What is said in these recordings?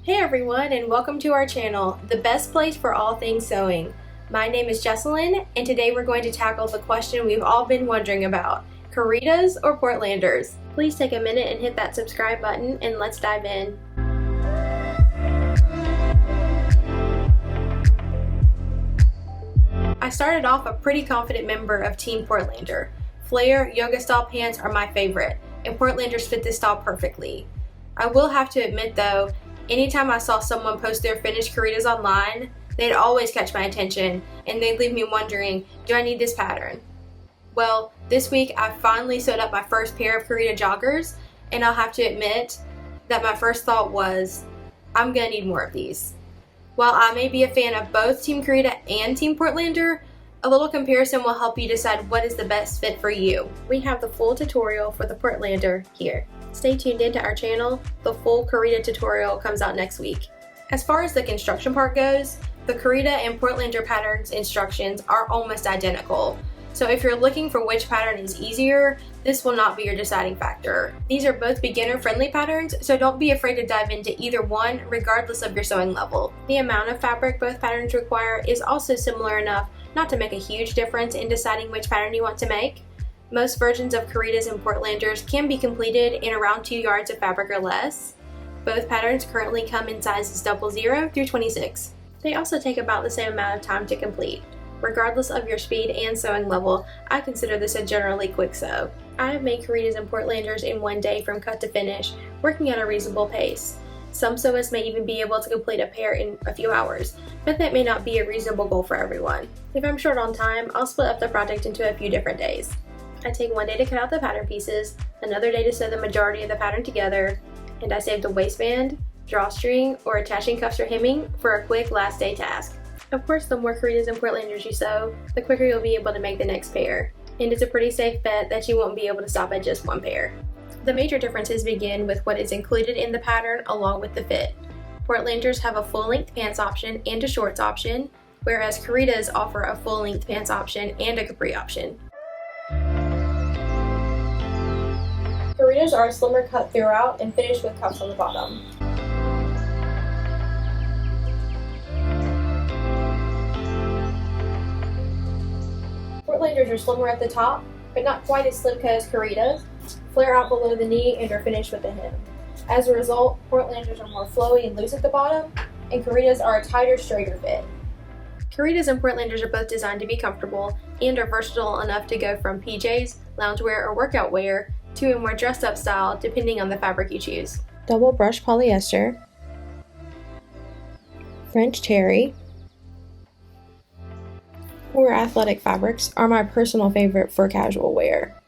Hey everyone, and welcome to our channel, the best place for all things sewing. My name is Jesselyn, and today we're going to tackle the question we've all been wondering about: Caritas or Portlanders? Please take a minute and hit that subscribe button, and let's dive in. I started off a pretty confident member of Team Portlander. Flare yoga style pants are my favorite, and Portlanders fit this style perfectly. I will have to admit though, anytime I saw someone post their finished Caritas online, they'd always catch my attention and they'd leave me wondering, do I need this pattern? Well, this week I finally sewed up my first pair of Carita joggers, and I'll have to admit that my first thought was, I'm gonna need more of these. While I may be a fan of both Team Carita and Team Portlander, a little comparison will help you decide what is the best fit for you. We have the full tutorial for the Portlander here. Stay tuned into our channel. The full Carita tutorial comes out next week. As far as the construction part goes, the Carita and Portlander patterns instructions are almost identical. So if you're looking for which pattern is easier, this will not be your deciding factor. These are both beginner-friendly patterns, so don't be afraid to dive into either one regardless of your sewing level. The amount of fabric both patterns require is also similar enough not to make a huge difference in deciding which pattern you want to make. Most versions of Caritas and Portlanders can be completed in around 2 yards of fabric or less. Both patterns currently come in sizes 00 through 26. They also take about the same amount of time to complete. Regardless of your speed and sewing level, I consider this a generally quick sew. I have made Caritas and Portlanders in one day from cut to finish, working at a reasonable pace. Some sewists may even be able to complete a pair in a few hours, but that may not be a reasonable goal for everyone. If I'm short on time, I'll split up the project into a few different days. I take one day to cut out the pattern pieces, another day to sew the majority of the pattern together, and I save the waistband, drawstring, or attaching cuffs or hemming for a quick last day task. Of course, the more Caritas and Portlanders you sew, the quicker you'll be able to make the next pair, and it's a pretty safe bet that you won't be able to stop at just one pair. The major differences begin with what is included in the pattern along with the fit. Portlanders have a full-length pants option and a shorts option, whereas Caritas offer a full-length pants option and a capri option. Caritas are a slimmer cut throughout and finished with cuffs on the bottom. Portlanders are slimmer at the top, but not quite as slim cut as Caritas, flare out below the knee, and are finished with a hem. As a result, Portlanders are more flowy and loose at the bottom, and Caritas are a tighter, straighter fit. Caritas and Portlanders are both designed to be comfortable and are versatile enough to go from PJs, loungewear, or workout wear to a more dressed up style depending on the fabric you choose. Double brush polyester, French terry, or athletic fabrics are my personal favorite for casual wear.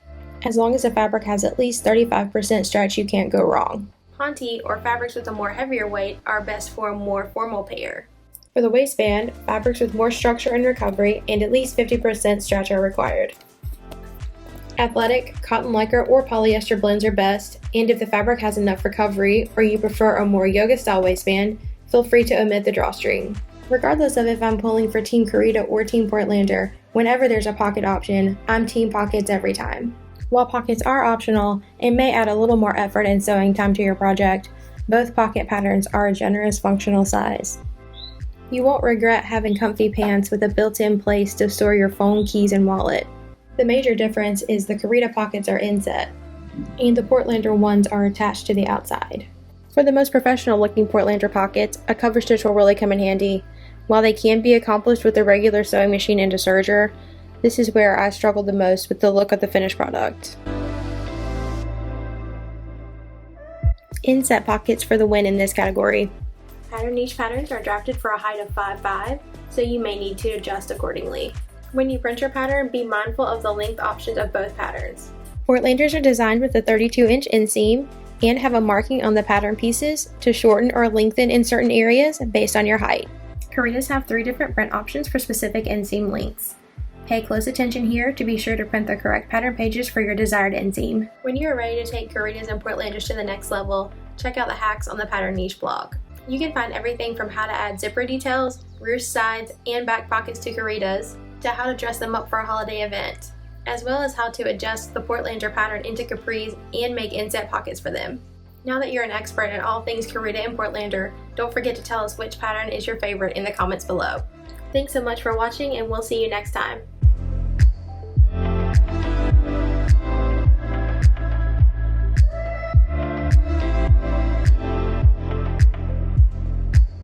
As long as the fabric has at least 35% stretch, you can't go wrong. Ponte, or fabrics with a more heavier weight, are best for a more formal pair. For the waistband, fabrics with more structure and recovery and at least 50% stretch are required. Athletic, cotton lycra, or polyester blends are best, and if the fabric has enough recovery or you prefer a more yoga style waistband, feel free to omit the drawstring. Regardless of if I'm pulling for Team Carita or Team Portlander, whenever there's a pocket option, I'm Team Pockets every time. While pockets are optional and may add a little more effort and sewing time to your project, both pocket patterns are a generous functional size. You won't regret having comfy pants with a built-in place to store your phone, keys, and wallet. The major difference is the Carita pockets are inset, and the Portlander ones are attached to the outside. For the most professional looking Portlander pockets, a cover stitch will really come in handy. While they can be accomplished with a regular sewing machine and a serger, this is where I struggled the most with the look of the finished product. Inset pockets for the win in this category. Pattern niche patterns are drafted for a height of 5'5", so you may need to adjust accordingly. When you print your pattern, be mindful of the length options of both patterns. Portlanders are designed with a 32-inch inseam and have a marking on the pattern pieces to shorten or lengthen in certain areas based on your height. Caritas have 3 different print options for specific inseam lengths. Pay close attention here to be sure to print the correct pattern pages for your desired inseam. When you are ready to take Caritas and Portlanders to the next level, check out the hacks on the Pattern Niche blog. You can find everything from how to add zipper details, ruched sides, and back pockets to Caritas, to how to dress them up for a holiday event, as well as how to adjust the Portlander pattern into capris and make inset pockets for them. Now that you're an expert in all things Carita and Portlander, don't forget to tell us which pattern is your favorite in the comments below. Thanks so much for watching, and we'll see you next time.